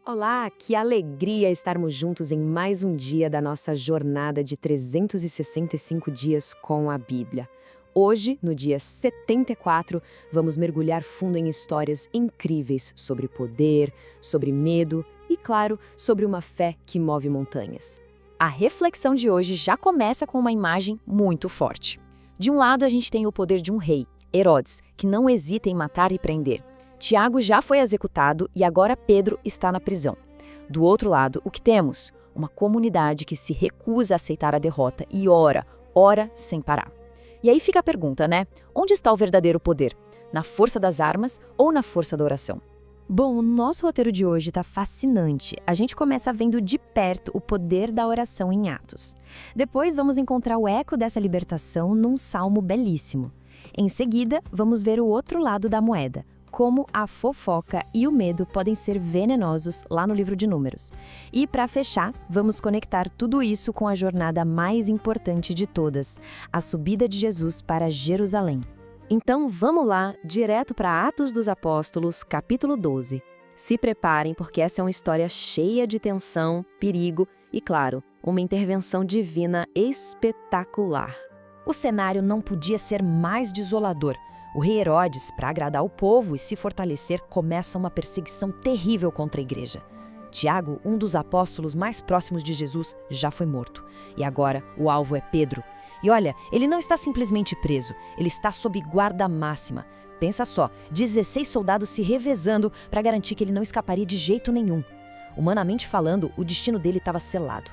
Olá, que alegria estarmos juntos em mais um dia da nossa jornada de 365 dias com a Bíblia. Hoje, no dia 74, vamos mergulhar fundo em histórias incríveis sobre poder, sobre medo e, claro, sobre uma fé que move montanhas. A reflexão de hoje já começa com uma imagem muito forte. De um lado, a gente tem o poder de um rei, Herodes, que não hesita em matar e prender. Tiago já foi executado e agora Pedro está na prisão. Do outro lado, o que temos? Uma comunidade que se recusa a aceitar a derrota e ora sem parar. E aí fica a pergunta, né? Onde está o verdadeiro poder? Na força das armas ou na força da oração? Bom, o nosso roteiro de hoje está fascinante. A gente começa vendo de perto o poder da oração em Atos. Depois vamos encontrar o eco dessa libertação num salmo belíssimo. Em seguida, vamos ver o outro lado da moeda, como a fofoca e o medo podem ser venenosos lá no livro de Números. E para fechar, vamos conectar tudo isso com a jornada mais importante de todas, a subida de Jesus para Jerusalém. Então vamos lá, direto para Atos dos Apóstolos, capítulo 12. Se preparem, porque essa é uma história cheia de tensão, perigo e, claro, uma intervenção divina espetacular. O cenário não podia ser mais desolador. O rei Herodes, para agradar o povo e se fortalecer, começa uma perseguição terrível contra a igreja. Tiago, um dos apóstolos mais próximos de Jesus, já foi morto. E agora o alvo é Pedro. E olha, ele não está simplesmente preso, ele está sob guarda máxima. Pensa só, 16 soldados se revezando para garantir que ele não escaparia de jeito nenhum. Humanamente falando, o destino dele estava selado.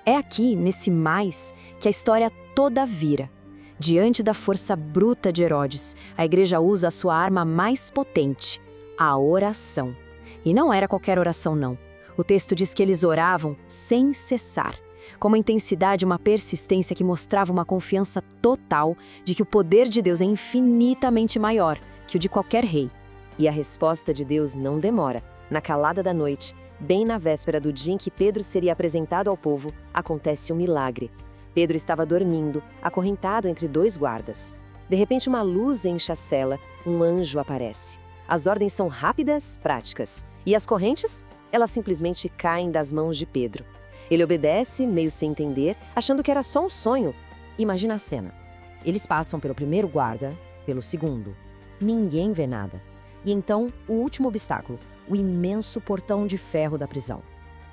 É aqui, nesse mais, que a história toda vira. Diante da força bruta de Herodes, a igreja usa a sua arma mais potente, a oração. E não era qualquer oração, não. O texto diz que eles oravam sem cessar, com uma intensidade e uma persistência que mostrava uma confiança total de que o poder de Deus é infinitamente maior que o de qualquer rei. E a resposta de Deus não demora. Na calada da noite, bem na véspera do dia em que Pedro seria apresentado ao povo, acontece um milagre. Pedro estava dormindo, acorrentado entre dois guardas. De repente, uma luz enche a cela, um anjo aparece. As ordens são rápidas, práticas. E as correntes? Elas simplesmente caem das mãos de Pedro. Ele obedece, meio sem entender, achando que era só um sonho. Imagina a cena. Eles passam pelo primeiro guarda, pelo segundo. Ninguém vê nada. E então, o último obstáculo, o imenso portão de ferro da prisão.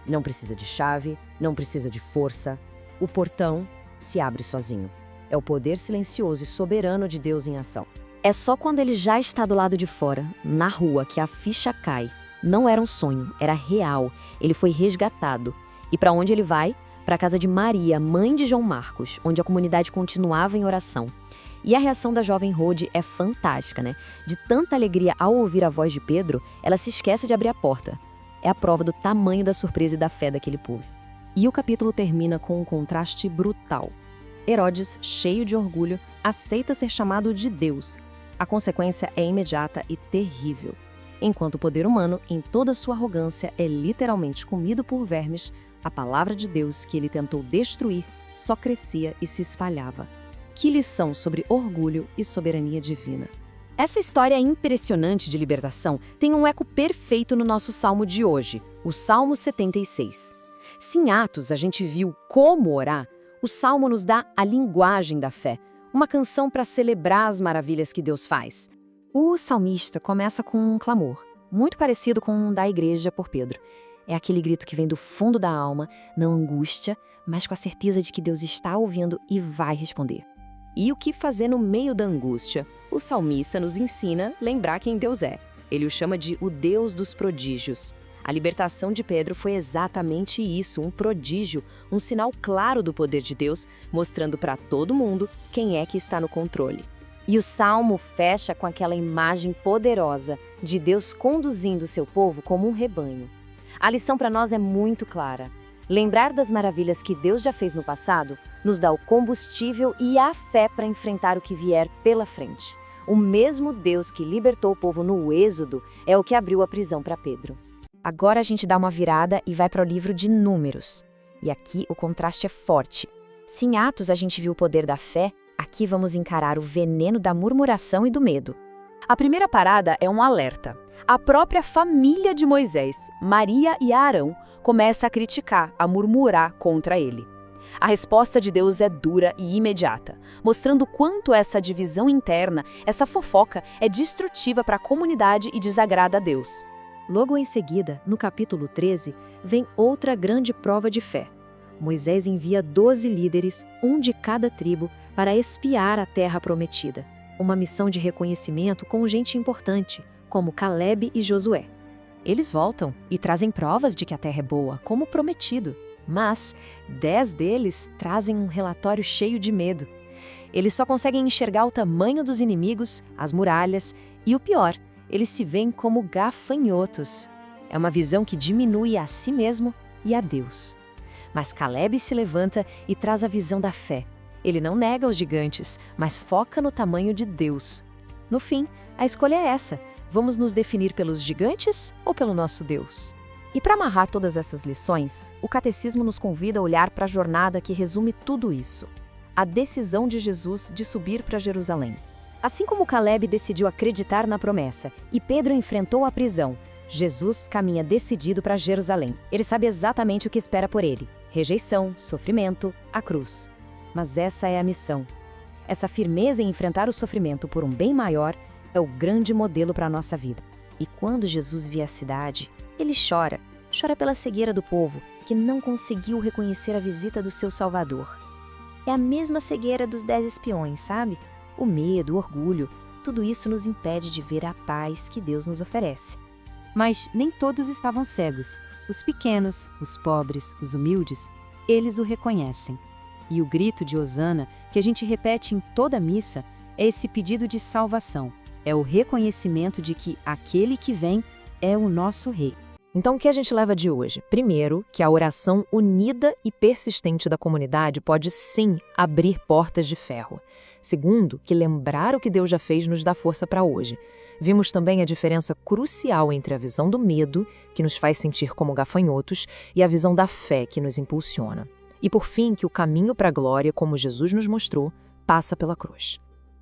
Não precisa de chave, não precisa de força. O portão se abre sozinho. É o poder silencioso e soberano de Deus em ação. É só quando ele já está do lado de fora, na rua, que a ficha cai. Não era um sonho, era real. Ele foi resgatado. E para onde ele vai? Para a casa de Maria, mãe de João Marcos, onde a comunidade continuava em oração. E a reação da jovem Rode é fantástica, né? De tanta alegria ao ouvir a voz de Pedro, ela se esquece de abrir a porta. É a prova do tamanho da surpresa e da fé daquele povo. E o capítulo termina com um contraste brutal. Herodes, cheio de orgulho, aceita ser chamado de Deus. A consequência é imediata e terrível. Enquanto o poder humano, em toda sua arrogância, é literalmente comido por vermes, a palavra de Deus que ele tentou destruir só crescia e se espalhava. Que lição sobre orgulho e soberania divina! Essa história impressionante de libertação tem um eco perfeito no nosso salmo de hoje, o Salmo 76. Se em Atos a gente viu como orar, o Salmo nos dá a linguagem da fé, uma canção para celebrar as maravilhas que Deus faz. O salmista começa com um clamor, muito parecido com o da igreja por Pedro. É aquele grito que vem do fundo da alma, não angústia, mas com a certeza de que Deus está ouvindo e vai responder. E o que fazer no meio da angústia? O salmista nos ensina a lembrar quem Deus é. Ele o chama de o Deus dos prodígios. A libertação de Pedro foi exatamente isso, um prodígio, um sinal claro do poder de Deus, mostrando para todo mundo quem é que está no controle. E o Salmo fecha com aquela imagem poderosa de Deus conduzindo seu povo como um rebanho. A lição para nós é muito clara. Lembrar das maravilhas que Deus já fez no passado nos dá o combustível e a fé para enfrentar o que vier pela frente. O mesmo Deus que libertou o povo no Êxodo é o que abriu a prisão para Pedro. Agora a gente dá uma virada e vai para o livro de Números. E aqui o contraste é forte. Se em Atos a gente viu o poder da fé, aqui vamos encarar o veneno da murmuração e do medo. A primeira parada é um alerta. A própria família de Moisés, Maria e Arão, começa a criticar, a murmurar contra ele. A resposta de Deus é dura e imediata, mostrando quanto essa divisão interna, essa fofoca, é destrutiva para a comunidade e desagrada a Deus. Logo em seguida, no capítulo 13, vem outra grande prova de fé. Moisés envia 12 líderes, um de cada tribo, para espiar a terra prometida. Uma missão de reconhecimento com gente importante, como Caleb e Josué. Eles voltam e trazem provas de que a terra é boa, como prometido. Mas 10 deles trazem um relatório cheio de medo. Eles só conseguem enxergar o tamanho dos inimigos, as muralhas e, o pior, eles se veem como gafanhotos. É uma visão que diminui a si mesmo e a Deus. Mas Caleb se levanta e traz a visão da fé. Ele não nega os gigantes, mas foca no tamanho de Deus. No fim, a escolha é essa. Vamos nos definir pelos gigantes ou pelo nosso Deus? E para amarrar todas essas lições, o Catecismo nos convida a olhar para a jornada que resume tudo isso. A decisão de Jesus de subir para Jerusalém. Assim como Caleb decidiu acreditar na promessa e Pedro enfrentou a prisão, Jesus caminha decidido para Jerusalém. Ele sabe exatamente o que espera por ele: rejeição, sofrimento, a cruz. Mas essa é a missão. Essa firmeza em enfrentar o sofrimento por um bem maior é o grande modelo para a nossa vida. E quando Jesus vê a cidade, ele chora. Chora pela cegueira do povo, que não conseguiu reconhecer a visita do seu Salvador. É a mesma cegueira dos 10 espiões, sabe? O medo, o orgulho, tudo isso nos impede de ver a paz que Deus nos oferece. Mas nem todos estavam cegos. Os pequenos, os pobres, os humildes, eles o reconhecem. E o grito de Hosana, que a gente repete em toda a missa, é esse pedido de salvação. É o reconhecimento de que aquele que vem é o nosso rei. Então, o que a gente leva de hoje? Primeiro, que a oração unida e persistente da comunidade pode sim abrir portas de ferro. Segundo, que lembrar o que Deus já fez nos dá força para hoje. Vimos também a diferença crucial entre a visão do medo, que nos faz sentir como gafanhotos, e a visão da fé, que nos impulsiona. E por fim, que o caminho para a glória, como Jesus nos mostrou, passa pela cruz.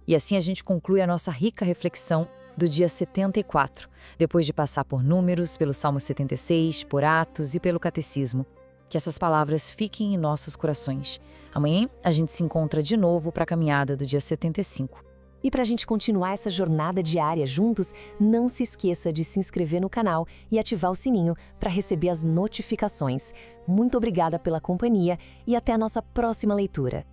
E assim a gente conclui a nossa rica reflexão do dia 74, depois de passar por Números, pelo Salmo 76, por Atos e pelo Catecismo. Que essas palavras fiquem em nossos corações. Amanhã a gente se encontra de novo para a caminhada do dia 75. E para a gente continuar essa jornada diária juntos, não se esqueça de se inscrever no canal e ativar o sininho para receber as notificações. Muito obrigada pela companhia e até a nossa próxima leitura.